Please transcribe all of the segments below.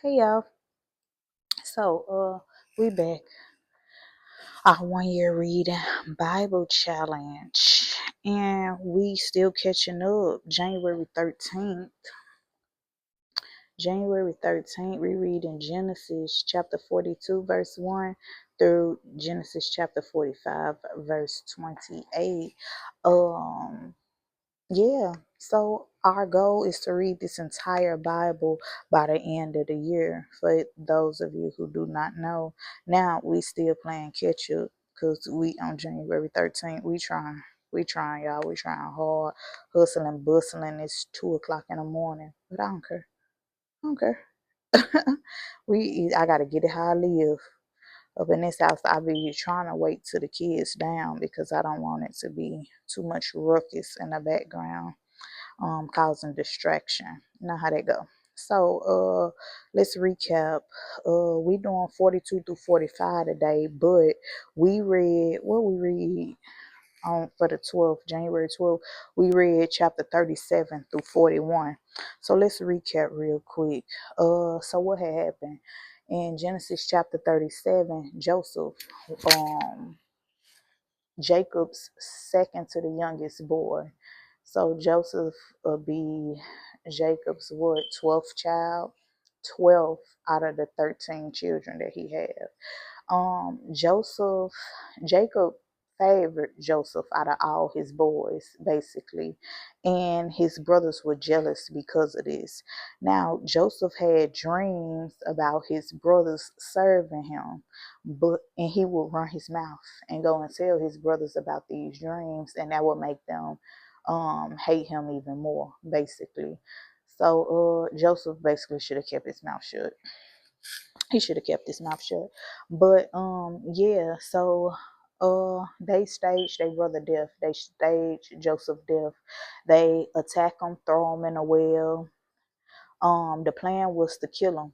Hey y'all. We back. Our 1 year reading Bible challenge. And we still catching up. January 13th, we read in Genesis chapter 42, verse 1 through Genesis chapter 45, verse 28. Um Yeah, so our goal is to read this entire Bible by the end of the year. For those of you who do not know, now we still playing catch up because we on January 13th. We trying, y'all. We trying hard, hustling, bustling. It's 2 o'clock in the morning, but I don't care. I don't care. I gotta get it how I live. Up in this house, I be trying to wait till the kids down because I don't want it to be too much ruckus in the background, causing distraction. You know how that go. So let's recap. We doing 42 through 45 today, but we read on for the 12th, January 12th, we read chapter 37 through 41. So let's recap real quick. So what had happened? In Genesis chapter 37, Joseph, um Jacob's second to the youngest boy. So Joseph will be Jacob's what, 12th child? 12th out of the 13 children that he had. Joseph, Jacob favored Joseph out of all his boys, basically, and his brothers were jealous because of this. Now, Joseph had dreams about his brothers serving him, and he would run his mouth and go and tell his brothers about these dreams, and that would make them hate him even more, basically. So Joseph basically should have kept his mouth shut. He should have kept his mouth shut. But yeah, so they staged their brother death. They staged Joseph death. They attack him, throw him in a well. The plan was to kill him.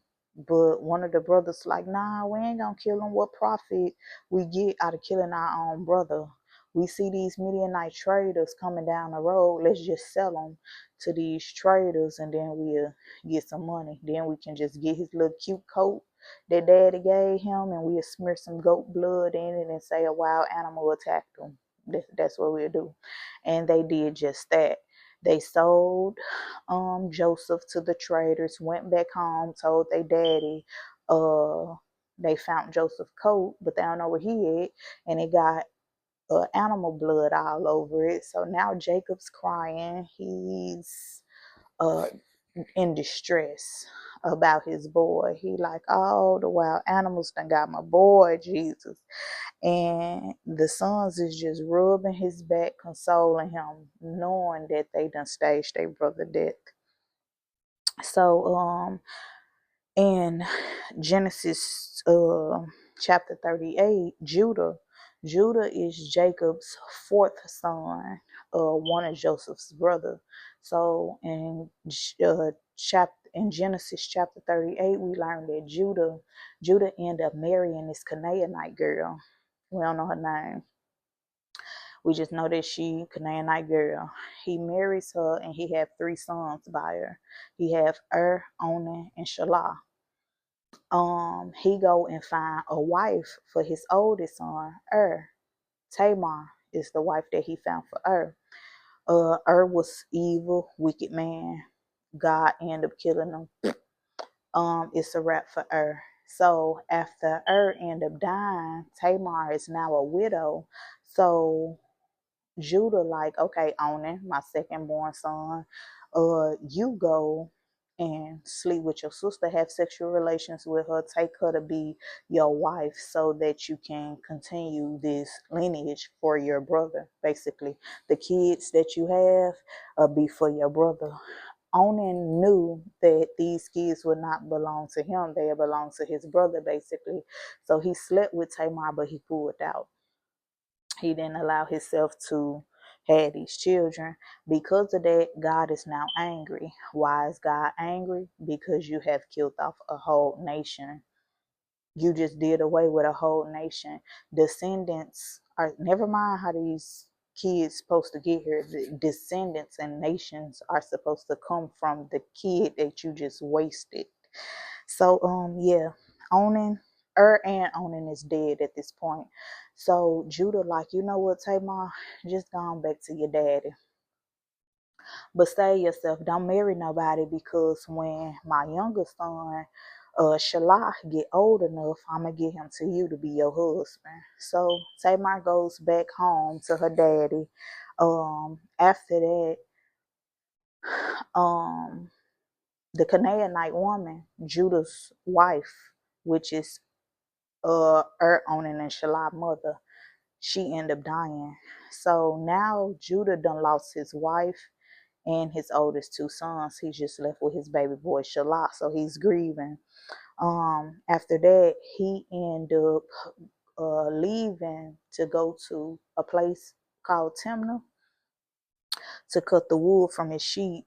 But one of the brothers like, nah, we ain't gonna kill him. What profit we get out of killing our own brother? We see these Midianite traders coming down the road. Let's just sell them to these traders, and then we'll get some money. Then we can just get his little cute coat that daddy gave him, and we'll smear some goat blood in it and say a wild animal attacked him. That's what we'll do. And they did just that. They sold Joseph to the traders, went back home, told their daddy uh they found Joseph's coat, but they don't know where he at, and it got animal blood all over it. So now Jacob's crying. He's uh in distress about his boy. He like, oh, the wild animals done got my boy, Jesus. And the sons is just rubbing his back, consoling him, knowing that they done staged their brother death. So in Genesis chapter 38, Judah is Jacob's fourth son, one of Joseph's brother. So in Genesis chapter 38, we learn that Judah ended up marrying this Canaanite girl. We don't know her name. We just know that she Canaanite girl. He marries her and he have 3 sons by her. He have Onan, and Shelah. He go and find a wife for his oldest son, Tamar is the wife that he found for was evil, wicked man. God ended up killing him. It's a wrap for So after ended up dying, Tamar is now a widow. So Judah like, okay, Onan, my second born son, you go and sleep with your sister, have sexual relations with her, take her to be your wife so that you can continue this lineage for your brother. Basically, the kids that you have be for your brother. Onan knew that these kids would not belong to him, they belong to his brother, basically. So he slept with Tamar, but he pulled out. He didn't allow himself to have these children. Because of that, God is now angry. Why is God angry? Because you have killed off a whole nation. You just did away with a whole nation. Descendants are, never mind how these kids supposed to get here. The descendants and nations are supposed to come from the kid that you just wasted. So yeah, Onan, and Onan is dead at this point. So Judah like, you know what, Tamar, just go on back to your daddy. But save yourself. Don't marry nobody, because when my youngest son, Shalah, get old enough, I'm gonna get him to you to be your husband. So Tamar goes back home to her daddy. After that, um, the Canaanite woman, Judah's wife, which is Onan and Shalah's mother, she ended up dying. So now Judah done lost his wife and his oldest two sons. He's just left with his baby boy Shalah, so he's grieving. After that, he ended up leaving to go to a place called Timnah to cut the wool from his sheep.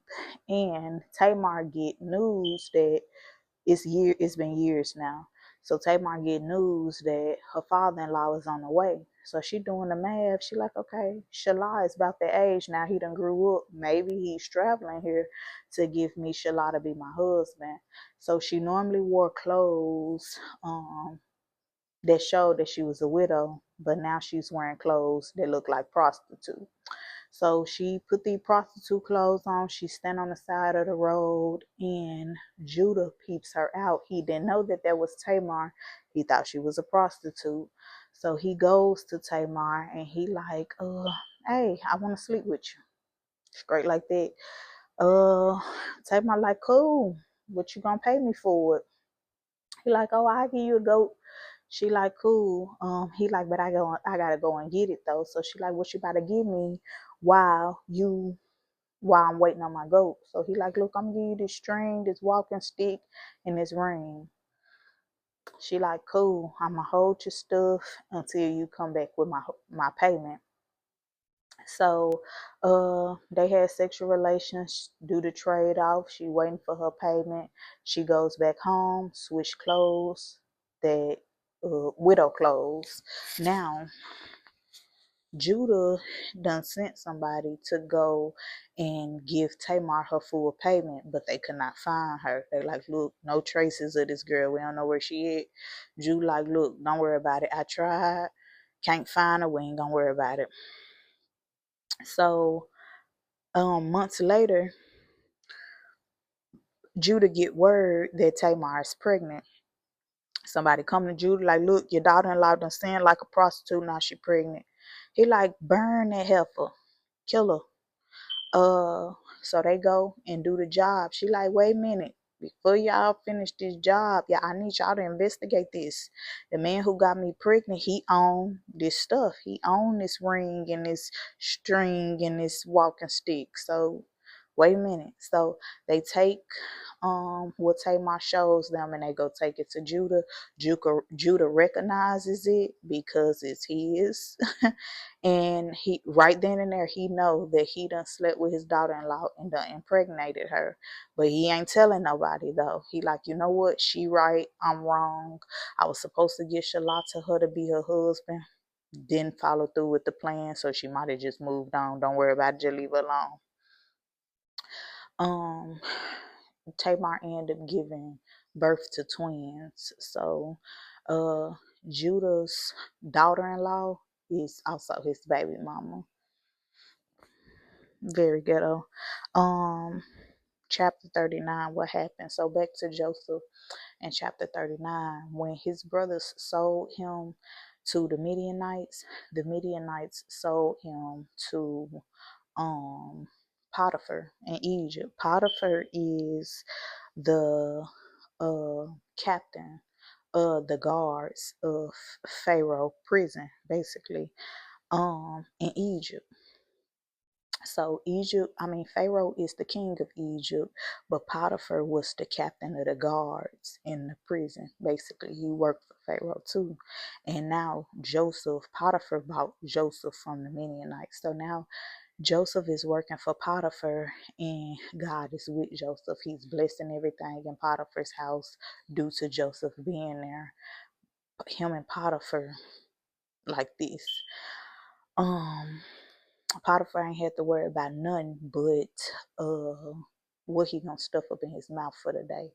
And Tamar get news that it's been years now. So Tamar get news that her father-in-law is on the way. So she doing the math. She like, okay, Shalah is about that age now. He done grew up. Maybe he's traveling here to give me Shalah to be my husband. So she normally wore clothes that showed that she was a widow, but now she's wearing clothes that look like prostitute. So she put the prostitute clothes on. She stand on the side of the road, and Judah peeps her out. He didn't know that that was Tamar. He thought she was a prostitute. So he goes to Tamar and he like, hey, I want to sleep with you. Straight like that. Uh, Tamar like, cool. What you gonna pay me for it? He like, oh, I'll give you a goat. She like, cool. He like, but I gotta go and get it though. So she like, what you about to give me while I'm waiting on my goat? So he like, look, I'm gonna give you this string, this walking stick, and this ring. She like, cool. I'ma hold your stuff until you come back with my payment. So they had sexual relations, do the trade off. She waiting for her payment. She goes back home, switch clothes, that widow clothes. Now Judah done sent somebody to go and give Tamar her full payment, but they could not find her. They like, look, no traces of this girl. We don't know where she at. Judah like, look, don't worry about it. I tried. Can't find her. We ain't gonna worry about it. So months later, Judah get word that Tamar is pregnant. Somebody come to Judah like, look, your daughter-in-law done sin like a prostitute. Now she pregnant. He like, burn that heifer, kill her. So they go and do the job. She like, wait a minute. Before y'all finish this job, yeah, I need y'all to investigate this. The man who got me pregnant, he owned this stuff. He owned this ring and this string and this walking stick. So wait a minute. So they take what Tamar shows them and they go take it to Judah. Judah recognizes it because it's his. And he right then and there he know that he done slept with his daughter-in-law and done impregnated her. But he ain't telling nobody though. He like, you know what? She right, I'm wrong. I was supposed to give Shalah to her to be her husband. Didn't follow through with the plan, so she might have just moved on. Don't worry about it, just leave her alone. Um Tamar ended up giving birth to twins. So Judah's daughter-in-law is also his baby mama. Very ghetto. Um Chapter 39, what happened? So back to Joseph in chapter 39. When his brothers sold him to the Midianites sold him to um Potiphar in Egypt. Potiphar is the captain of the guards of Pharaoh prison, basically, in Egypt. So Pharaoh is the king of Egypt, but Potiphar was the captain of the guards in the prison. Basically, he worked for Pharaoh too. And now Potiphar bought Joseph from the Midianites. So now Joseph is working for Potiphar, and God is with Joseph. He's blessing everything in Potiphar's house due to Joseph being there. Him and Potiphar like this. Potiphar ain't had to worry about nothing but what he gonna stuff up in his mouth for the day.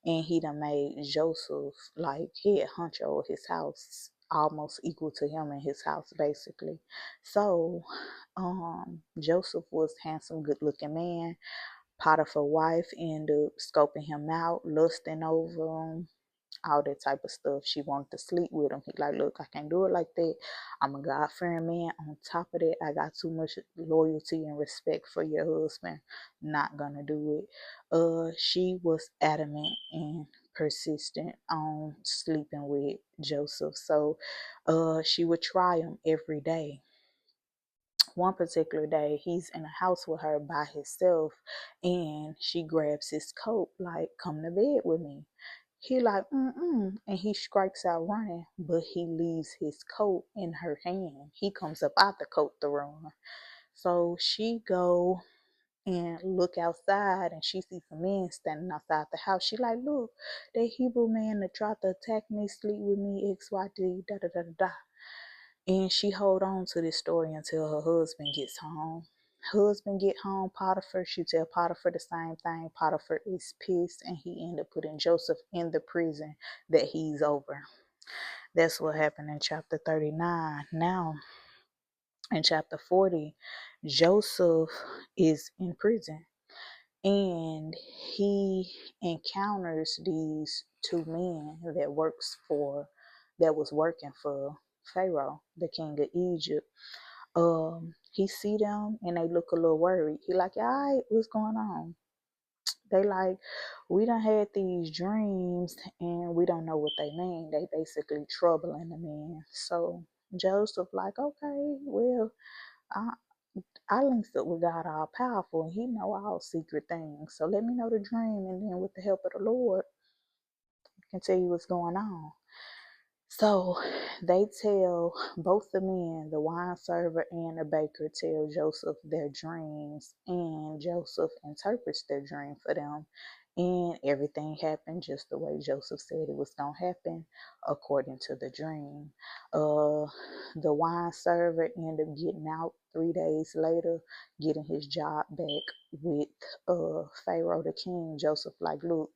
and he done made Joseph like head honcho of his house, almost equal to him in his house, basically. So, Joseph was handsome, good looking man. Potiphar's wife ended up scoping him out, lusting over him, all that type of stuff. She wanted to sleep with him. He like, look, I can't do it like that. I'm a God-fearing man. On top of that, I got too much loyalty and respect for your husband. Not gonna do it. She was adamant and persistent on sleeping with Joseph. So she would try him every day. One particular day, he's in a house with her by himself, and she grabs his coat like, come to bed with me. He like, and he strikes out running, but he leaves his coat in her hand. He comes up out the coat to run. So she go and look outside, and she sees some men standing outside the house. She like, look, that Hebrew man that tried to attack me, sleep with me, XYZ, da da da da da. And she hold on to this story until her husband gets home. Husband get home, Potiphar, she tell Potiphar the same thing. Potiphar is pissed, and he end up putting Joseph in the prison that he's over. That's what happened in chapter 39. Now, in chapter 40, Joseph is in prison, and he encounters these two men that was working for Pharaoh, the king of Egypt. He see them and they look a little worried. He like, all right, what's going on? They like, we done had these dreams and we don't know what they mean. They basically troubling the man. So Joseph like, okay, well, I I linked up with God all powerful, and he know all secret things. So let me know the dream, and then with the help of the Lord, I can tell you what's going on. So they tell both the men, the wine server and the baker, tell Joseph their dreams, and Joseph interprets their dream for them. And everything happened just the way Joseph said it was going to happen, according to the dream. The wine server ended up getting out 3 days later, getting his job back with Pharaoh the king. Joseph like, look,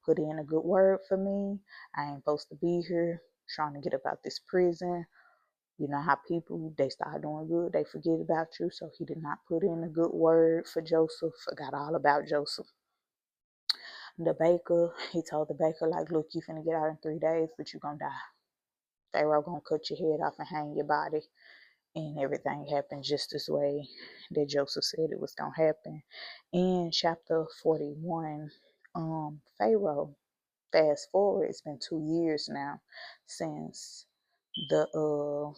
put in a good word for me. I ain't supposed to be here, trying to get up out this prison. You know how people, they start doing good, they forget about you. So he did not put in a good word for Joseph, forgot all about Joseph. The baker, he told the baker, like, look, you finna get out in 3 days, but you gonna die. Pharaoh gonna cut your head off and hang your body. And everything happened just this way that Joseph said it was gonna happen. In chapter 41, Pharaoh, fast forward, it's been 2 years now since the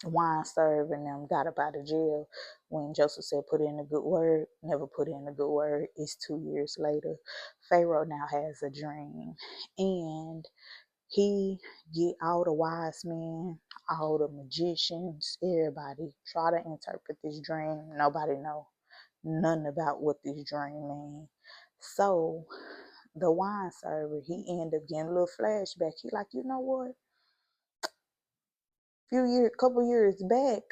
wine server and them got up out of jail. When Joseph said put in a good word, never put in a good word. It's 2 years later. Pharaoh now has a dream, and he get all the wise men, all the magicians, everybody try to interpret this dream. Nobody know nothing about what this dream means. So the wine server, he ended up getting a little flashback. He like, you know what? Couple years back,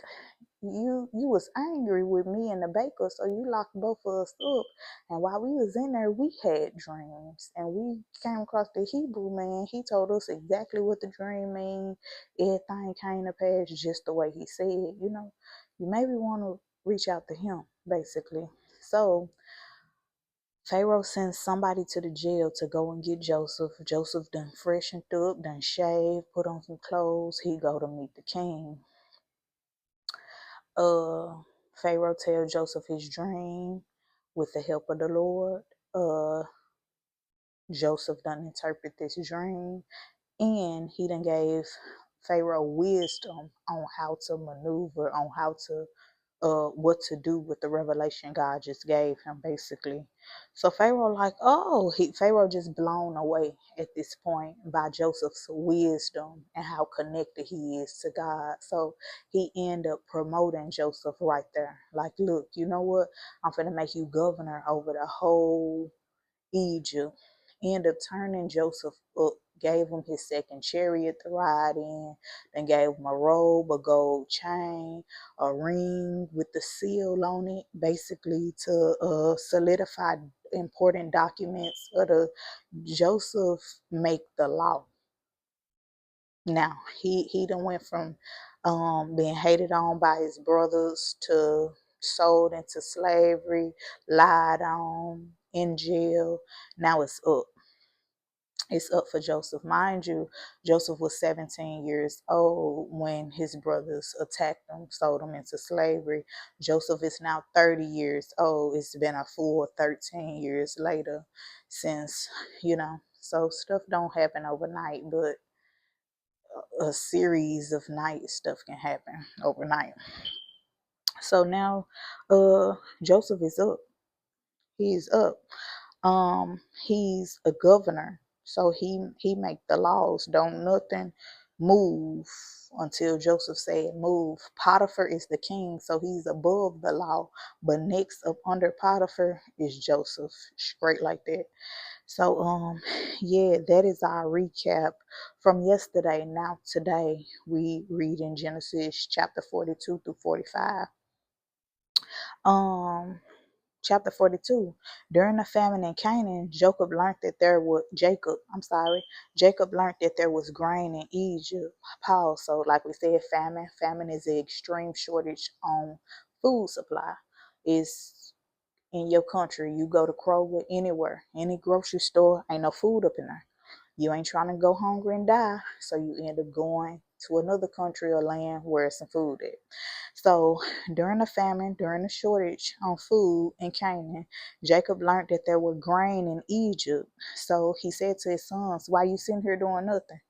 you was angry with me and the baker, so you locked both of us up. And while we was in there, we had dreams, and we came across the Hebrew man. He told us exactly what the dream mean. Everything came to pass just the way he said. You maybe want to reach out to him, basically. So Pharaoh sends somebody to the jail to go and get Joseph. Joseph done freshened up, done shaved, put on some clothes. He go to meet the king. Pharaoh tells Joseph his dream with the help of the Lord. Uh, Joseph done interpret this dream, and he done gave Pharaoh wisdom on how to maneuver, on how to what to do with the revelation God just gave him, basically. So Pharaoh like, oh, Pharaoh just blown away at this point by Joseph's wisdom and how connected he is to God. So he ended up promoting Joseph right there. Like, look, you know what? I'm finna make you governor over the whole Egypt. End up turning Joseph up gave him his second chariot to ride in, then gave him a robe, a gold chain, a ring with the seal on it, basically to solidify important documents of the Joseph make the law. Now he done went from being hated on by his brothers to sold into slavery, lied on, in jail. Now it's up. It's up for Joseph. Mind you, Joseph was 17 years old when his brothers attacked him, sold him into slavery. Joseph is now 30 years old. It's been a full 13 years later since, so stuff don't happen overnight, but a series of night stuff can happen overnight. So now Joseph is up. He's up. He's a governor. So he make the laws. Don't nothing move until Joseph said move. Potiphar is the king, so he's above the law. But next up under Potiphar is Joseph. Straight like that. So yeah, that is our recap from yesterday. Now today we read in Genesis chapter 42 through 45. Um Chapter 42. During the famine in Canaan, Jacob learned that there was grain in Egypt. Paul, so like we said, famine is an extreme shortage on food supply. Is in your country. You go to Kroger, anywhere, any grocery store, ain't no food up in there. You ain't trying to go hungry and die, so you end up going to another country or land where there's some food at. So during the famine, during the shortage on food in Canaan, Jacob learned that there were grain in Egypt. So he said to his sons, "Why you sitting here doing nothing?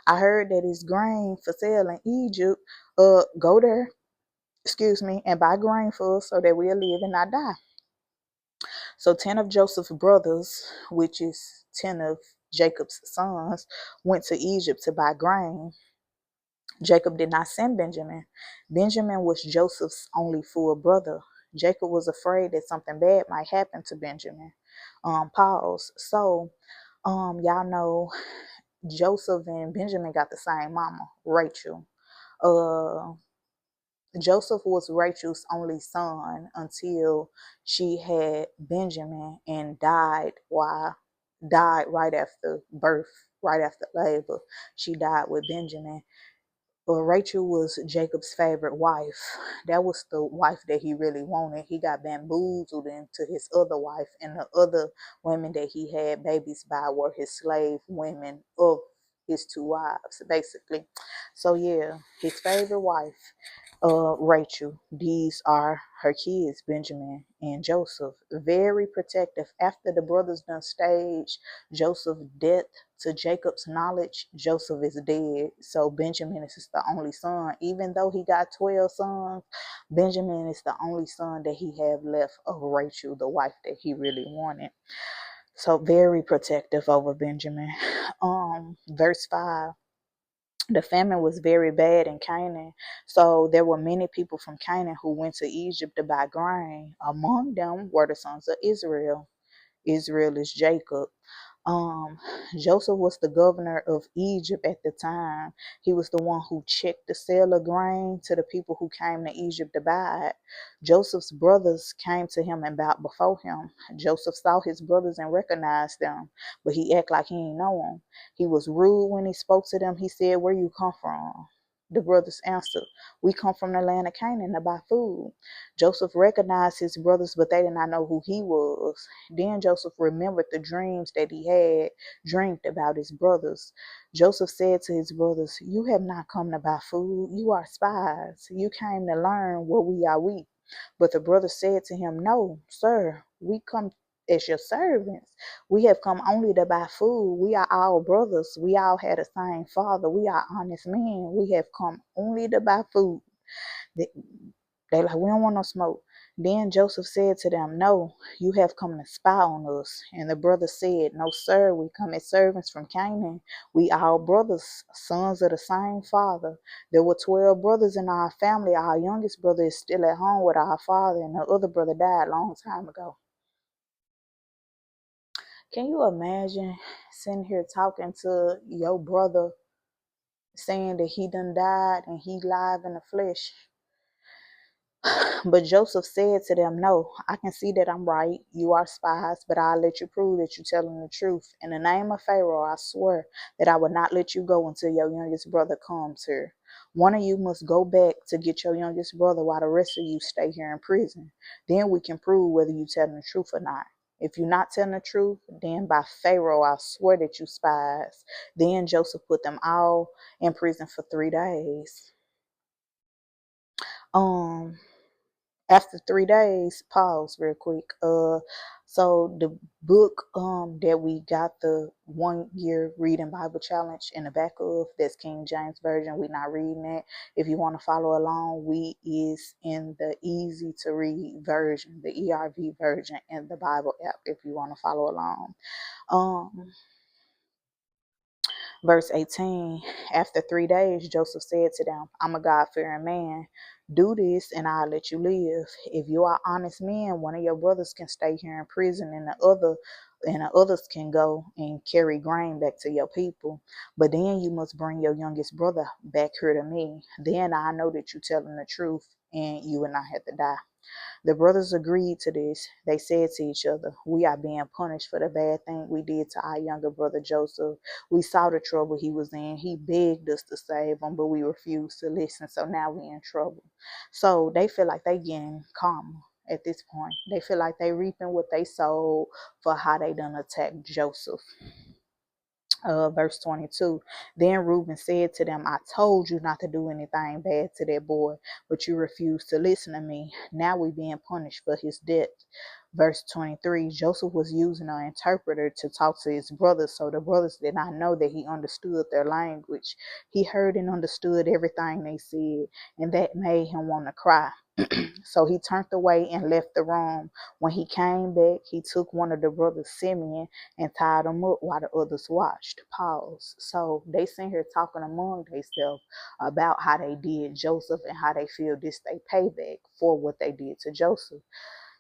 I heard that it's grain for sale in Egypt. Go there, and buy grain for us so that we'll live and not die." So 10 of Joseph's brothers, which is 10 of Jacob's sons, went to Egypt to buy grain. Jacob did not send Benjamin. Benjamin was Joseph's only full brother. Jacob was afraid that something bad might happen to Benjamin. Pause. So, y'all know Joseph and Benjamin got the same mama, Rachel. Uh, Joseph was Rachel's only son until she had Benjamin and died right after birth, right after labor. She died with Benjamin. But Rachel was Jacob's favorite wife. That was the wife that he really wanted. He got bamboozled into his other wife, and the other women that he had babies by were his slave women of his two wives, basically. So yeah, his favorite wife, Rachel. These are her kids, Benjamin and Joseph. Very protective. After the brothers done staged Joseph's death to Jacob's knowledge, Joseph is dead. So Benjamin is the only son. Even though he got 12 sons, Benjamin is the only son that he have left of Rachel, the wife that he really wanted. So very protective over Benjamin. Verse 5. The famine was very bad in Canaan, so there were many people from Canaan who went to Egypt to buy grain. Among them were the sons of Israel. Israel is Jacob. Um, Joseph was the governor of Egypt at the time. He was the one who checked the sale of grain to the people who came to Egypt to buy it. Joseph's brothers came to him and bowed before him. Joseph saw his brothers and recognized them, but he acted like he didn't know them. He was rude when he spoke to them. He said, "Where you come from?" The brothers answered, "We come from the land of Canaan to buy food." Joseph recognized his brothers, but they did not know who he was. Then Joseph remembered the dreams that he had dreamed about his brothers. Joseph said to his brothers, "You have not come to buy food. You are spies. You came to learn where we are weak." But the brothers said to him, "No, sir, we come as your servants. We have come only to buy food. We are all brothers. We all had the same father. We are honest men. We have come only to buy food." They like, "We don't want no smoke." Then Joseph said to them, "No, you have come to spy on us." And the brothers said, "No, sir, we come as servants from Canaan. We all brothers, sons of the same father. There were 12 brothers in our family. Our youngest brother is still at home with our father, and the other brother died a long time ago." Can you imagine sitting here talking to your brother saying that he done died and he live in the flesh? But Joseph said to them, no, I can see that I'm right. You are spies, but I'll let you prove that you're telling the truth. In the name of Pharaoh, I swear that I will not let you go until your youngest brother comes here. One of you must go back to get your youngest brother while the rest of you stay here in prison. Then we can prove whether you're telling the truth or not. If you're not telling the truth, then by Pharaoh, I swear that you spies. Then Joseph put them all in prison for 3 days. Um, After 3 days, pause real quick. So the book that we got the 1 year reading Bible challenge in the back of, that's King James Version. We not reading it. If you want to follow along, we is in the easy to read version, the ERV version in the Bible app if you want to follow along. Um Verse 18, after 3 days, Joseph said to them, I'm a God-fearing man. Do this and I'll let you live. If you are honest men, one of your brothers can stay here in prison and the others can go and carry grain back to your people. But then you must bring your youngest brother back here to me. Then I know that you're telling the truth and you will not have to die. The brothers agreed to this. They said to each other, we are being punished for the bad thing we did to our younger brother Joseph. We saw the trouble he was in. He begged us to save him, but we refused to listen. So now we're in trouble. So they feel like they getting karma at this point. They feel like they reaping what they sowed for how they done attacked Joseph. Verse 22. Then Reuben said to them, I told you not to do anything bad to that boy, but you refused to listen to me. Now we being punished for his death. Verse 23. Joseph was using an interpreter to talk to his brothers, so the brothers did not know that he understood their language. He heard and understood everything they said, and that made him want to cry. So he turned away and left the room. When he came back, he took one of the brothers, Simeon, and tied him up while the others watched. Pause. So they sitting here talking among themselves about how they did Joseph and how they feel this they payback for what they did to Joseph.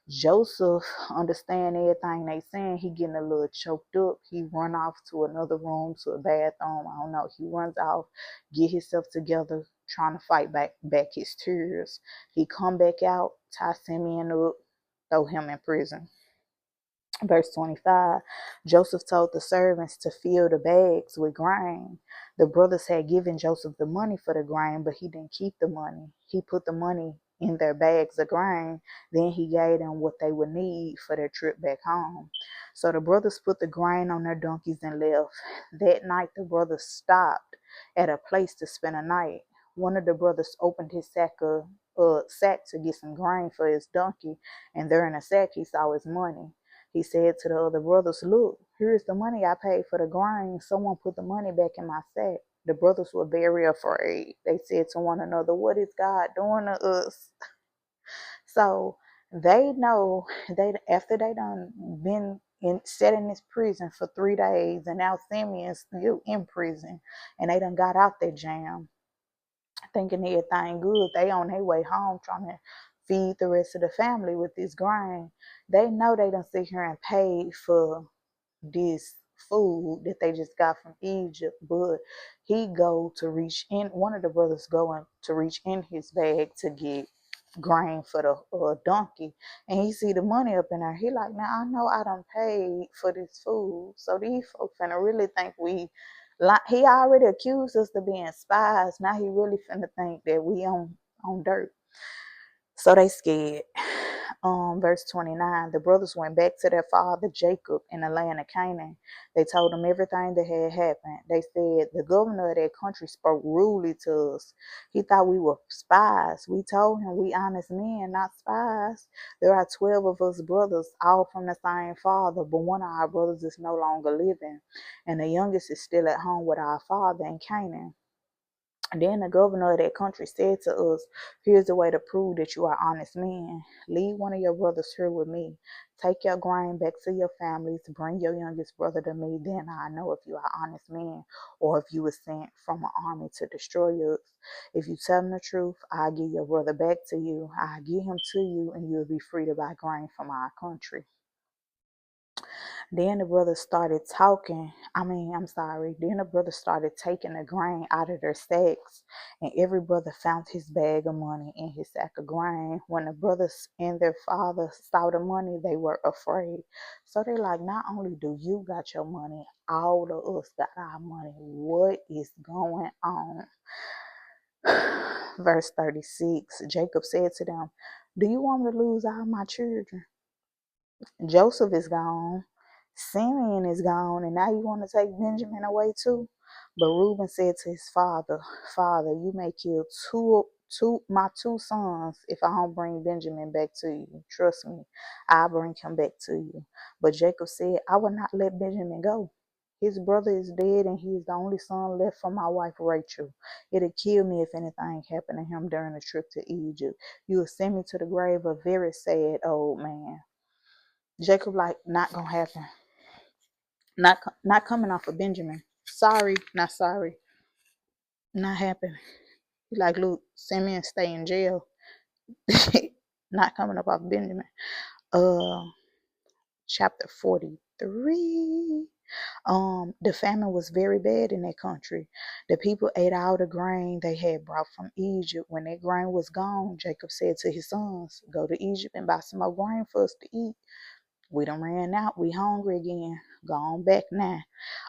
Joseph understand everything they saying. He getting a little choked up. He run off to another room, to a bathroom. I don't know. He runs off, get himself together, trying to fight back his tears. He come back out, tie Simeon up, throw him in prison. Verse 25, Joseph told the servants to fill the bags with grain. The brothers had given Joseph the money for the grain, but he didn't keep the money. He put the money in their bags of grain. Then he gave them what they would need for their trip back home. So the brothers put the grain on their donkeys and left. That night, the brothers stopped at a place to spend a night. One of the brothers opened his sack to get some grain for his donkey, and there in the sack he saw his money. He said to the other brothers, look, here's the money I paid for the grain. Someone put the money back in my sack. The brothers were very afraid. They said to one another, what is God doing to us? So they know they after they done been set in this prison for 3 days, and now Simeon's still in prison, and they done got out that jam thinking everything good. They on their way home trying to feed the rest of the family with this grain. They know they done sit here and paid for this food that they just got from Egypt, but he go to reach in, one of the brothers going to reach in his bag to get grain for the donkey, and he see the money up in there. He like, now I know I done paid for this food, so these folks finna really think we like, he already accused us of being spies. Now he really finna think that we on dirt. So they scared. Verse 29, the brothers went back to their father Jacob in the land of Canaan. They told him everything that had happened. They said, the governor of that country spoke rudely to us. He thought we were spies. We told him we honest men, not spies. There are 12 of us brothers, all from the same father, but one of our brothers is no longer living, and the youngest is still at home with our father in Canaan. Then the governor of that country said to us, here's the way to prove that you are honest men. Leave one of your brothers here with me. Take your grain back to your families. Bring your youngest brother to me. Then I know if you are honest men, or if you were sent from an army to destroy us. If you tell them the truth, I'll give your brother back to you. I'll give him to you, and you'll be free to buy grain from our country. Then the brothers started talking. Then the brothers started taking the grain out of their sacks, and every brother found his bag of money in his sack of grain. When the brothers and their father saw the money, they were afraid. So they're like, not only do you got your money, all of us got our money. What is going on? Verse 36, Jacob said to them, do you want me to lose all my children? Joseph is gone. Simeon is gone. And now you want to take Benjamin away too? But Reuben said to his father, Father, you may kill my two sons if I don't bring Benjamin back to you. Trust me, I'll bring him back to you. But Jacob said, I will not let Benjamin go. His brother is dead, and he is the only son left from my wife Rachel. It'll kill me if anything happened to him during the trip to Egypt. You will send me to the grave a very sad old man. Jacob like, not gonna happen. Not coming off of Benjamin. Sorry, not sorry. Not happening. He like, look, send me and stay in jail. Not coming up off Benjamin. Uh, Chapter 43. The famine was very bad in that country. The people ate all the grain they had brought from Egypt. When that grain was gone, Jacob said to his sons, go to Egypt and buy some more grain for us to eat. We done ran out. We hungry again. Go on back now.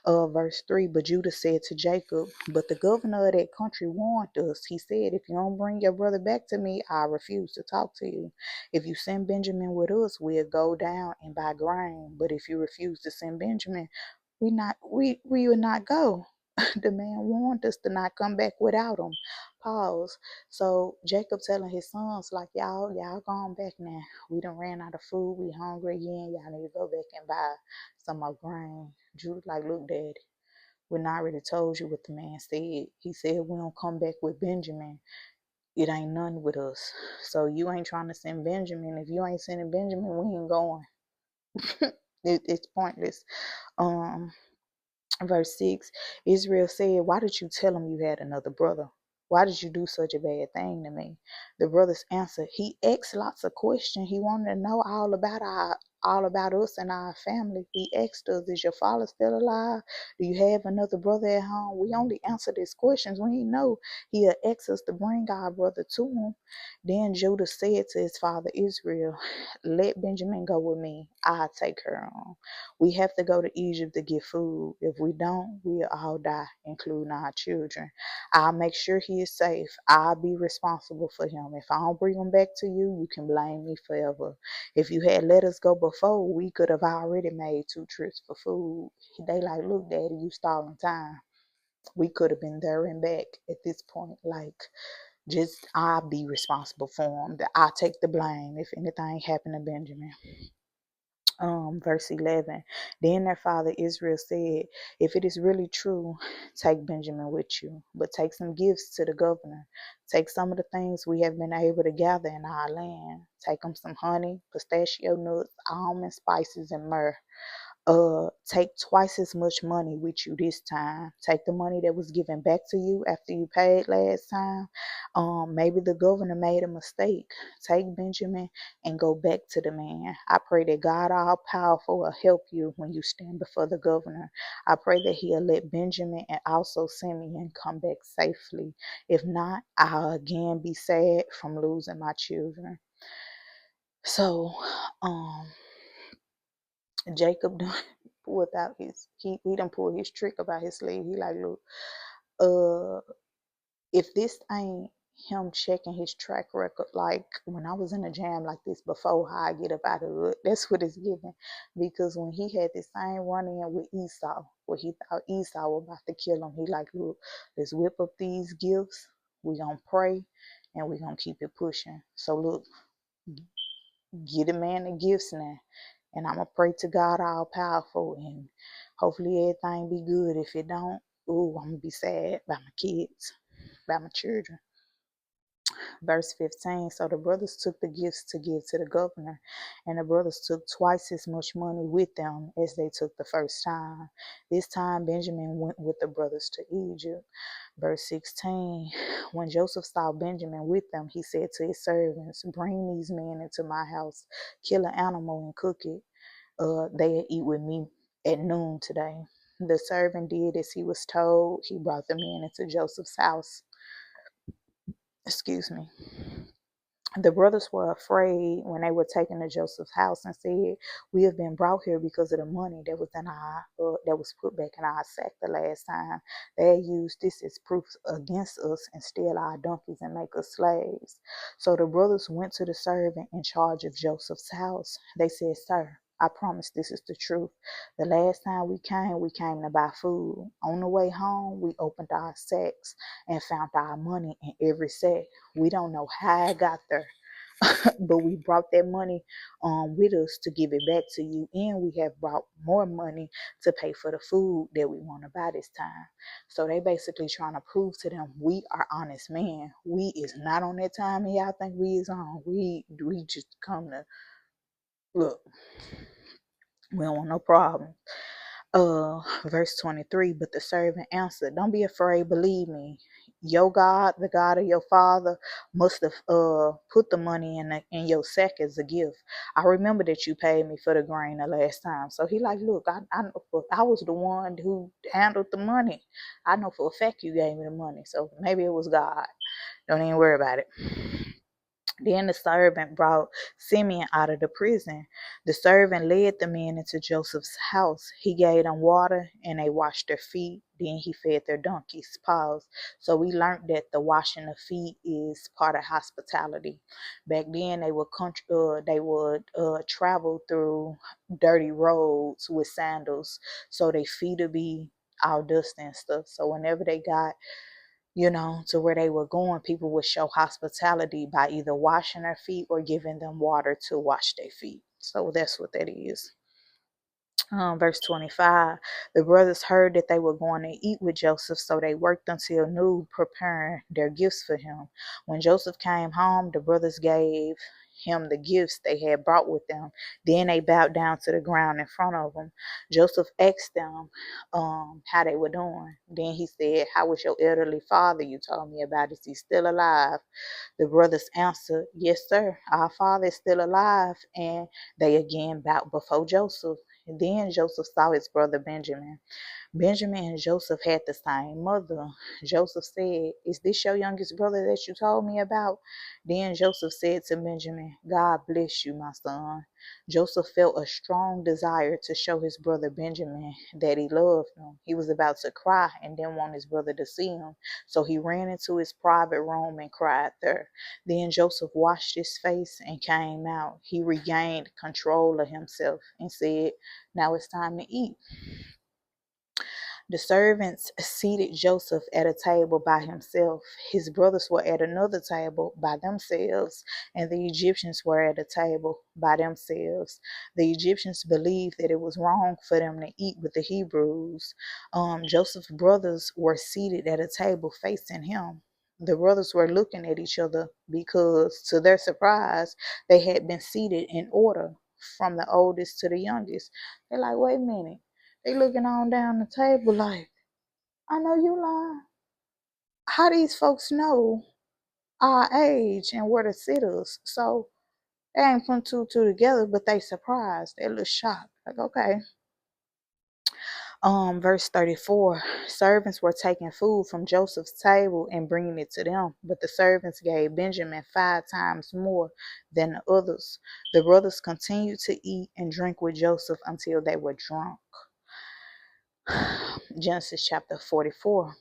Verse 3, but Judah said to Jacob, but the governor of that country warned us. He said, if you don't bring your brother back to me, I refuse to talk to you. If you send Benjamin with us, we'll go down and buy grain. But if you refuse to send Benjamin, we will not go. The man warned us to not come back without him. Pause. So Jacob telling his sons, like, y'all gone back now. We done ran out of food. We hungry again. Y'all need to go back and buy some more grain. Judah like, look, Daddy, we not already told you what the man said. He said we don't come back with Benjamin. It ain't none with us. So you ain't trying to send Benjamin. If you ain't sending Benjamin, we ain't going. It's pointless. Um, Verse 6, Israel said, why did you tell him you had another brother? Why did you do such a bad thing to me? The brothers answered, he asked lots of questions. He wanted to know all about us and our family. He asked us, is your father still alive? Do you have another brother at home? We only answered his questions. We didn't know he had asked us to bring our brother to him. Then Judah said to his father Israel, let Benjamin go with me. I'll take her on. We have to go to Egypt to get food. If we don't, we'll all die, including our children. I'll make sure he is safe. I'll be responsible for him. If I don't bring him back to you, you can blame me forever. If you had let us go before, we could have already made 2 trips for food. They like, look, Daddy, you stalling time. We could have been there and back at this point. Like, just I'll be responsible for him. I'll take the blame if anything happened to Benjamin. Verse 11, then their father Israel said, if it is really true, take Benjamin with you, but take some gifts to the governor. Take some of the things we have been able to gather in our land. Take him some honey, pistachio nuts, almond spices, and myrrh. Take twice as much money with you this time. Take the money that was given back to you after you paid last time. Maybe the governor made a mistake. Take Benjamin and go back to the man. I pray that God all powerful will help you when you stand before the governor. I pray that he'll let Benjamin and also Simeon come back safely. If not, I'll again be sad from losing my children. So Jacob done pulled out he done pulled his trick about his sleeve. He like, look, uh if this ain't him checking his track record, like when I was in a jam like this before, how I get up out of it, that's what it's giving. Because when he had this same run in with Esau, where he thought Esau was about to kill him, he like, look, let's whip up these gifts, we gonna pray, and we gonna keep it pushing. So look, get a man the gifts now, and I'm gonna pray to God all powerful, and hopefully everything be good. If it don't, ooh, I'm gonna be sad about my kids, about my children. Verse 15, so the brothers took the gifts to give to the governor, and the brothers took twice as much money with them as they took the first time. This time Benjamin went with the brothers to Egypt. Verse 16, when Joseph saw Benjamin with them, he said to his servants, bring these men into my house, kill an animal and cook it. they'll eat with me at noon today. The servant did as he was told. He brought the men into Joseph's house. Excuse me. The brothers were afraid when they were taken to Joseph's house and said, "We have been brought here because of the money that was in our that was put back in our sack the last time. They had used this as proof against us and steal our donkeys and make us slaves." So the brothers went to the servant in charge of Joseph's house. They said, "Sir, I promise this is the truth. The last time we came to buy food. On the way home, we opened our sacks and found our money in every sack. We don't know how it got there, but we brought that money with us to give it back to you, and we have brought more money to pay for the food that we want to buy this time." So they basically trying to prove to them, we are honest men. We is not on that time and y'all think we is on. We just come to look. We don't want no problem. Verse 23, but the servant answered, "Don't be afraid, believe me. Your God, the God of your father, must have put the money in your sack as a gift. I remember that you paid me for the grain the last time." So he like, "Look, I was the one who handled the money. I know for a fact you gave me the money. So maybe it was God. Don't even worry about it." Then the servant brought Simeon out of the prison. The servant led the men into Joseph's house. He gave them water and they washed their feet. Then he fed their donkeys. Pause. So we learned that the washing of feet is part of hospitality. Back then they would travel through dirty roads with sandals, so their feet would be all dusty and stuff. So whenever they got to where they were going, people would show hospitality by either washing their feet or giving them water to wash their feet. So that's what that is. Verse 25, the brothers heard that they were going to eat with Joseph, so they worked until noon preparing their gifts for him. When Joseph came home, the brothers gave him the gifts they had brought with them. Then they bowed down to the ground in front of him. Joseph asked them how they were doing. Then he said, "How was your elderly father you told me about? Is he still alive?" The brothers answered, "Yes, sir. Our father is still alive." And they again bowed before Joseph. And then Joseph saw his brother Benjamin. Benjamin and Joseph had the same mother. Joseph said, "Is this your youngest brother that you told me about?" Then Joseph said to Benjamin, "God bless you, my son." Joseph felt a strong desire to show his brother Benjamin that he loved him. He was about to cry and didn't want his brother to see him. So he ran into his private room and cried there. Then Joseph washed his face and came out. He regained control of himself and said, "Now it's time to eat." The servants seated Joseph at a table by himself. His brothers were at another table by themselves, and the Egyptians were at a table by themselves. The Egyptians believed that it was wrong for them to eat with the Hebrews. Joseph's brothers were seated at a table facing him. The brothers were looking at each other because, to their surprise, they had been seated in order from the oldest to the youngest. They're like, "Wait a minute." They looking on down the table like, "I know you lying. How these folks know our age and where to sit us?" So they ain't putting two together, but they surprised. They look shocked. Like, okay. Verse 34, servants were taking food from Joseph's table and bringing it to them, but the servants gave Benjamin 5 times more than the others. The brothers continued to eat and drink with Joseph until they were drunk. Genesis chapter 44.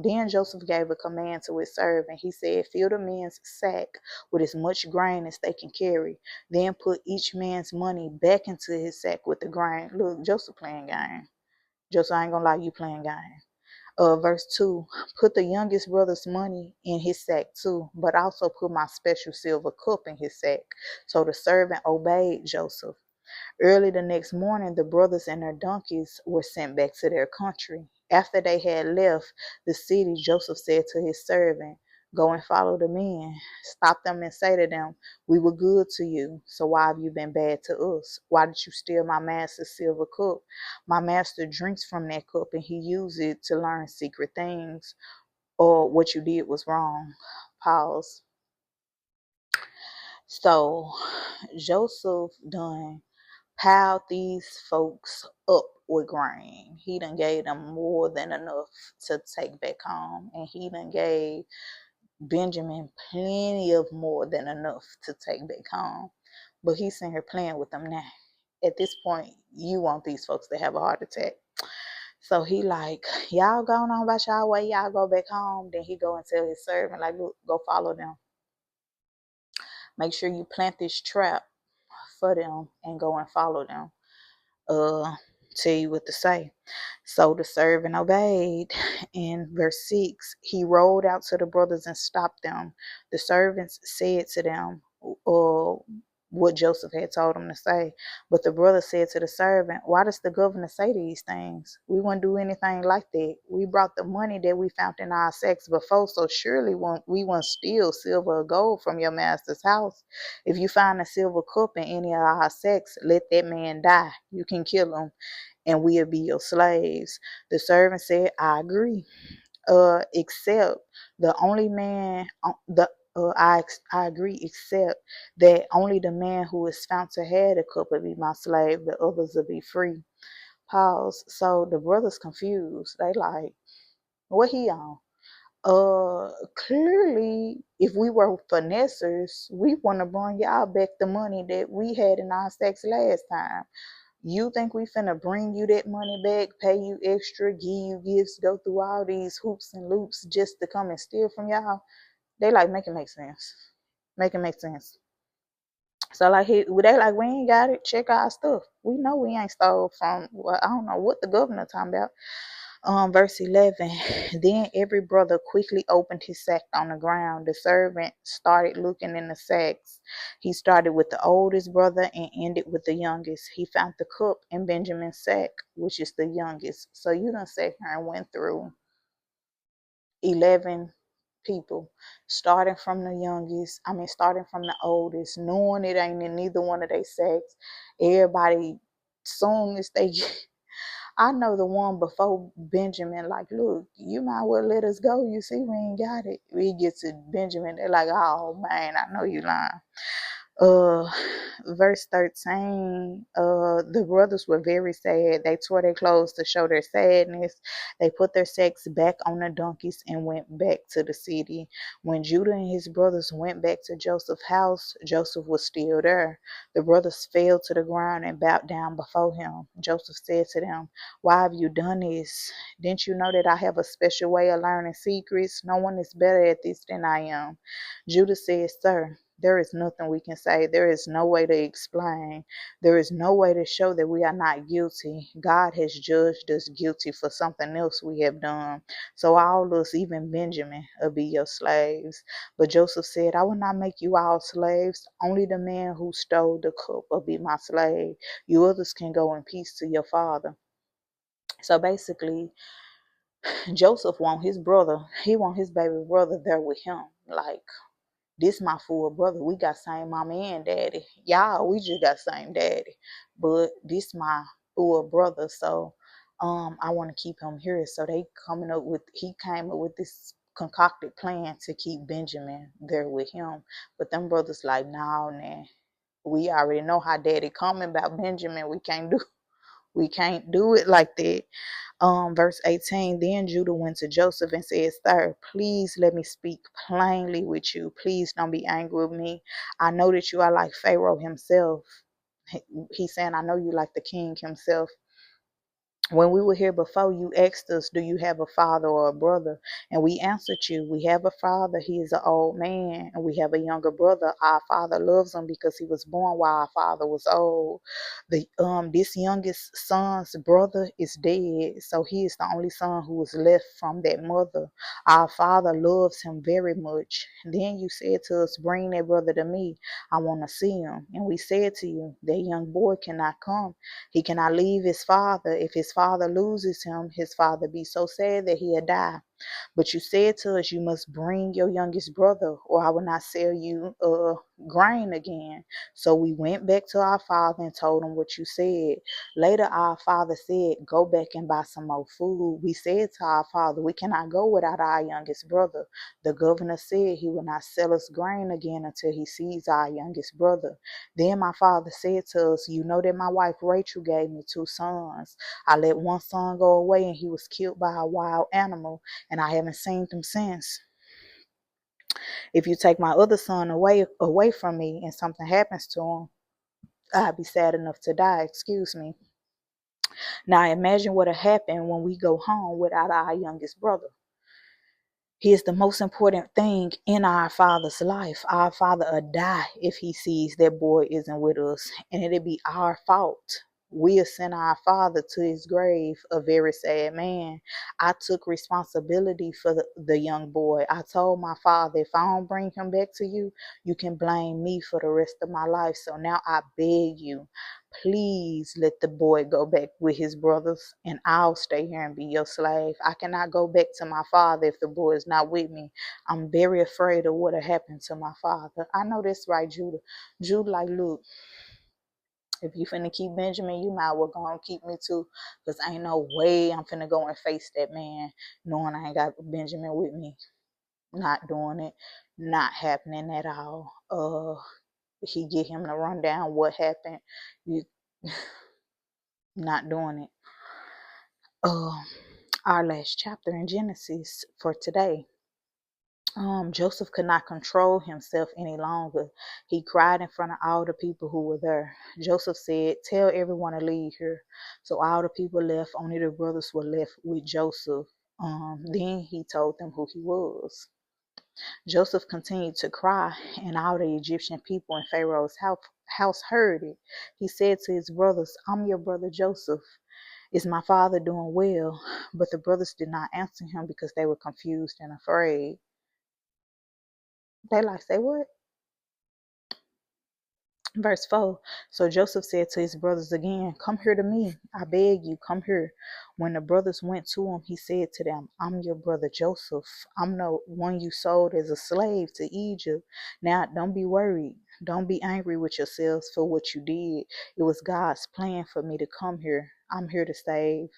Then Joseph gave a command to his servant. He said, "Fill the men's sack with as much grain as they can carry. Then put each man's money back into his sack with the grain." Look, Joseph playing game. Joseph, I ain't gonna lie, you playing game. Verse 2, put the youngest brother's money in his sack too, but also put my special silver cup in his sack. So the servant obeyed Joseph. Early the next morning, the brothers and their donkeys were sent back to their country. After they had left the city, Joseph said to his servant, "Go and follow the men. Stop them and say to them, 'We were good to you, so why have you been bad to us? Why did you steal my master's silver cup? My master drinks from that cup and he used it to learn secret things. Or what you did was wrong." Pause. So Joseph done piled these folks up with grain. He done gave them more than enough to take back home. And he done gave Benjamin plenty of more than enough to take back home. But he's sitting here playing with them now. At this point, you want these folks to have a heart attack. So he like, y'all going on about y'all way, y'all go back home. Then he go and tell his servant, like, look, go follow them. Make sure you plant this trap for them and go and follow them. Tell you what to say. So the servant obeyed. In verse 6, he rolled out to the brothers and stopped them. The servants said to them what Joseph had told them to say. But the brother said to the servant, why does the governor say these things? We won't do anything like that. We brought the money that we found in our sacks before, so surely we won't steal silver or gold from your master's house. If you find a silver cup in any of our sacks, let that man die. You can kill him and we'll be your slaves. The servant said, I agree. Except the only man, I agree, except that only the man who is found to have the cup will be my slave, the others will be free. Pause. So the brothers confused. They like, what he on? Clearly, if we were finessers, we want to bring y'all back the money that we had in our sacks last time. You think we finna bring you that money back, pay you extra, give you gifts, go through all these hoops and loops just to come and steal from y'all? They like, make it make sense. Make it make sense. So like they like, we ain't got it. Check our stuff. We know we ain't stole from, well, I don't know what the governor talking about. Verse 11. Then every brother quickly opened his sack on the ground. The servant started looking in the sacks. He started with the oldest brother and ended with the youngest. He found the cup in Benjamin's sack, which is the youngest. So you done sat here and went through 11 people, starting from the youngest, starting from the oldest, knowing it ain't in neither one of their sacks. Everybody, soon as they I know the one before Benjamin, like, look, you might well let us go. You see, we ain't got it. We get to Benjamin, they're like, oh man, I know you lying. uh Verse 13, the brothers were very sad. They tore their clothes to show their sadness. They put their sacks back on the donkeys and went back to the city. When Judah and his brothers went back to Joseph's house, Joseph was still there. The brothers fell to the ground and bowed down before him. Joseph said to them, why have you done this? Didn't you know that I have a special way of learning secrets? No one is better at this than I am. Judah said, sir, there is nothing we can say. There is no way to explain. There is no way to show that we are not guilty. God has judged us guilty for something else we have done. So all of us, even Benjamin, will be your slaves. But Joseph said, I will not make you all slaves. Only the man who stole the cup will be my slave. You others can go in peace to your father. So basically, Joseph want his brother, he want his baby brother there with him. Like, this my full brother. We got same mama and daddy. Y'all, we just got same daddy. But this my full brother. So I want to keep him here. So he came up with this concocted plan to keep Benjamin there with him. But them brothers like, nah, nah. We already know how daddy coming about Benjamin. We can't do it like that. Verse 18, then Judah went to Joseph and said, sir, please let me speak plainly with you. Please don't be angry with me. I know that you are like Pharaoh himself. He's saying, I know you like the king himself. When we were here before, you asked us, do you have a father or a brother? And we answered you, we have a father. He is an old man. And we have a younger brother. Our father loves him because he was born while our father was old. This youngest son's brother is dead. So he is the only son who was left from that mother. Our father loves him very much. Then you said to us, bring that brother to me. I want to see him. And we said to you, that young boy cannot come. He cannot leave his father. If his father loses him, his father be so sad that he'll die. But you said to us, you must bring your youngest brother, or I will not sell you grain again. So we went back to our father and told him what you said. Later, our father said, go back and buy some more food. We said to our father, we cannot go without our youngest brother. The governor said he will not sell us grain again until he sees our youngest brother. Then my father said to us, you know that my wife Rachel gave me 2 sons. I let one son go away and he was killed by a wild animal, and I haven't seen him since. If you take my other son away from me and something happens to him, I'd be sad enough to die, excuse me. Now imagine what'll happen when we go home without our youngest brother. He is the most important thing in our father's life. Our father will die if he sees that boy isn't with us, and it'll be our fault. We'll send our father to his grave, a very sad man. I took responsibility for the young boy. I told my father, if I don't bring him back to you, you can blame me for the rest of my life. So now I beg you, please let the boy go back with his brothers, and I'll stay here and be your slave. I cannot go back to my father if the boy is not with me. I'm very afraid of what'll happen to my father. I know that's right, Judah. Judah, like, look, if you finna keep Benjamin, you might well go and keep me too. Because ain't no way I'm finna go and face that man knowing I ain't got Benjamin with me. Not doing it. Not happening at all. He get him to run down what happened. You not doing it. Our last chapter in Genesis for today. Joseph could not control himself any longer. He cried in front of all the people who were there. Joseph said, tell everyone to leave here. So all the people left, only the brothers were left with Joseph. Then he told them who he was. Joseph continued to cry, and all the Egyptian people in Pharaoh's house heard it. He said to his brothers, I'm your brother Joseph. Is my father doing well? But the brothers did not answer him because they were confused and afraid. They like, say what? Verse 4. So Joseph said to his brothers again, come here to me. I beg you, come here. When the brothers went to him, he said to them, I'm your brother Joseph. I'm the one you sold as a slave to Egypt. Now, don't be worried. Don't be angry with yourselves for what you did. It was God's plan for me to come here. I'm here to save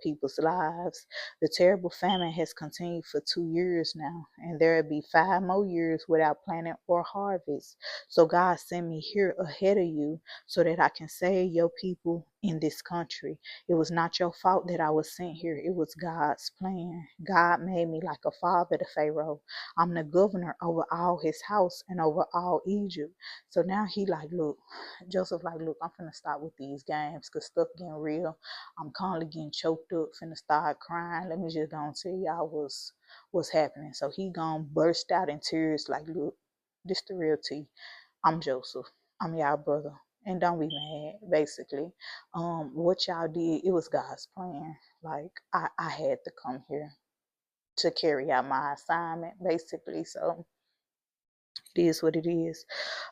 people's lives. The terrible famine has continued for 2 years now, and there will be 5 more years without planting or harvest. So God sent me here ahead of you so that I can save your people in this country. It was not your fault that I was sent here. It was God's plan. God made me like a father to Pharaoh. I'm the governor over all his house and over all Egypt. So now he like, look, Joseph like, look, I'm finna stop with these games because stuff getting real. I'm constantly getting choked up, finna start crying. Let me just go and tell y'all what's happening. So he gonna burst out in tears like, look, this the real tea. I'm Joseph. I'm y'all brother. And don't be mad, basically. What y'all did, it was God's plan. Like, I had to come here to carry out my assignment, basically. So it is what it is.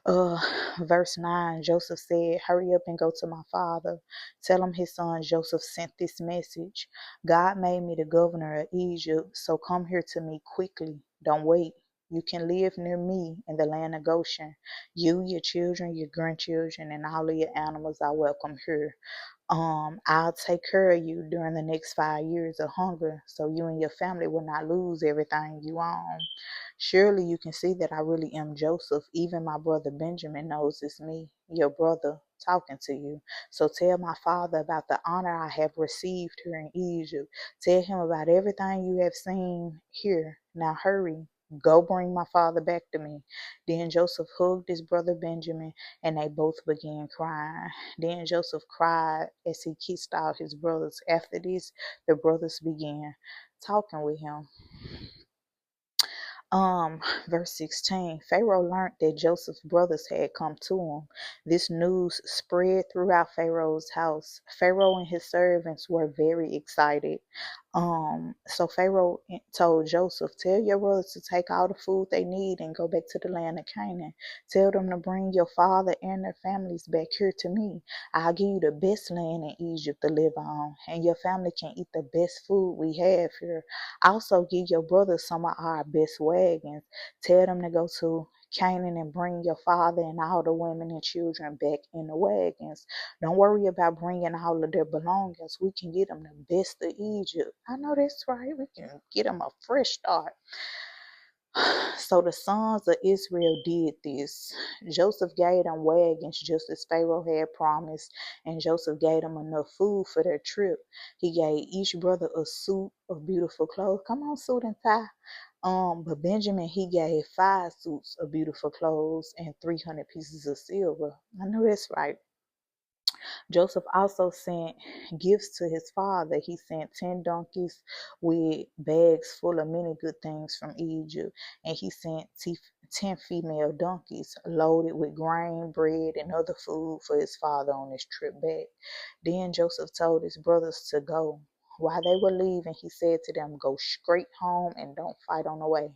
Uh, Verse 9, Joseph said, hurry up and go to my father. Tell him his son Joseph sent this message. God made me the governor of Egypt, so come here to me quickly. Don't wait. You can live near me in the land of Goshen. You, your children, your grandchildren, and all of your animals are welcome here. I'll take care of you during the next 5 years of hunger, so you and your family will not lose everything you own. Surely you can see that I really am Joseph. Even my brother Benjamin knows it's me, your brother, talking to you. So tell my father about the honor I have received here in Egypt. Tell him about everything you have seen here. Now hurry. Go bring my father back to me. Then Joseph hugged his brother Benjamin, and they both began crying. Then Joseph cried as he kissed all his brothers. After this, the brothers began talking with him. Verse 16, Pharaoh learned that Joseph's brothers had come to him. This news spread throughout Pharaoh's house. Pharaoh and his servants were very excited. So Pharaoh told Joseph, tell your brothers to take all the food they need and go back to the land of Canaan. Tell them to bring your father and their families back here to me. I'll give you the best land in Egypt to live on, and your family can eat the best food we have here. Also, give your brothers some of our best wagons. Tell them to go to Canaan and bring your father and all the women and children back in the wagons. Don't worry about bringing all of their belongings. We can get them the best of Egypt. I know that's right. We can get them a fresh start. So the sons of Israel did this. Joseph gave them wagons just as Pharaoh had promised, and Joseph gave them enough food for their trip. He gave each brother a suit of beautiful clothes. Come on, suit and tie. But Benjamin, he gave 5 suits of beautiful clothes and 300 pieces of silver. I know that's right. Joseph also sent gifts to his father. He sent 10 donkeys with bags full of many good things from Egypt, and he sent 10 female donkeys loaded with grain, bread, and other food for his father on his trip back. Then Joseph told his brothers to go. While they were leaving, he said to them, go straight home and don't fight on the way.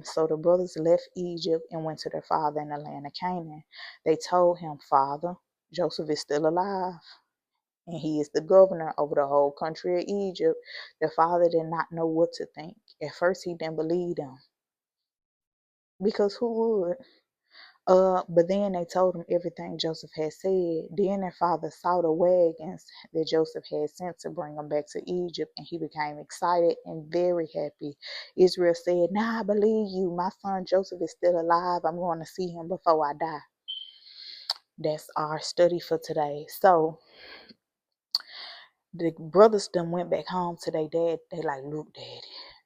So the brothers left Egypt and went to their father in the land of Canaan. They told him, Father, Joseph is still alive, and he is the governor over the whole country of Egypt. Their father did not know what to think. At first, he didn't believe them, because who would? But then they told him everything Joseph had said. Then their father saw the wagons that Joseph had sent to bring them back to Egypt, and he became excited and very happy. Israel said, "Now I believe you. My son Joseph is still alive. I'm going to see him before I die." That's our study for today. So the brothers then went back home to their dad. They like, look, daddy,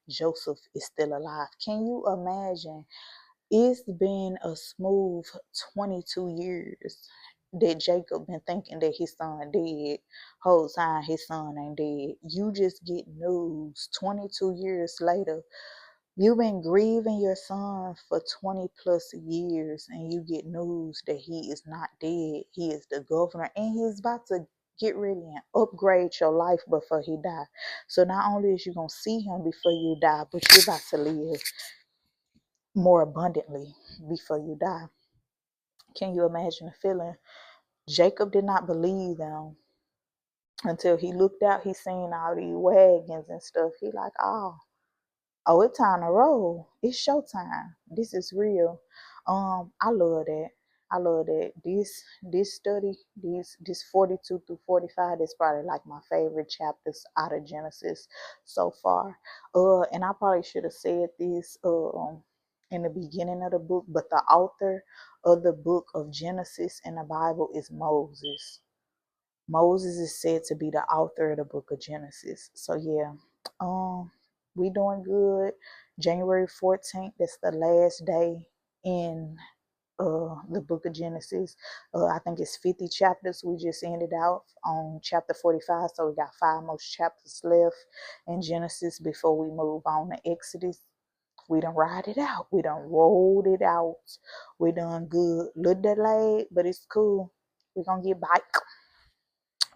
Joseph is still alive. Can you imagine? It's been a smooth 22 years that Jacob been thinking that his son dead. Whole time his son ain't dead. You just get news 22 years later. You've been grieving your son for 20 plus years, and you get news that he is not dead. He is the governor, and he's about to get ready and upgrade your life before he die. So not only is you gonna see him before you die, but you're about to live more abundantly before you die. Can you imagine the feeling? Jacob did not believe them until he looked out. He seen all these wagons and stuff. He like, oh, it's time to roll. It's showtime. This is real. I love that. I love that. This study, this 42 through 45, is probably like my favorite chapters out of Genesis so far. And I probably should have said this in the beginning of the book, but the author of the book of Genesis in the Bible is Moses. Moses is said to be the author of the book of Genesis. So yeah, we doing good. January 14th, that's the last day in the book of Genesis. I think it's 50 chapters. We just ended out on chapter 45, so we got 5 more chapters left in Genesis before we move on to Exodus. We done ride it out. We done rolled it out. We done good. Little delayed, but it's cool. We gonna get back.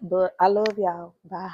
But I love y'all. Bye.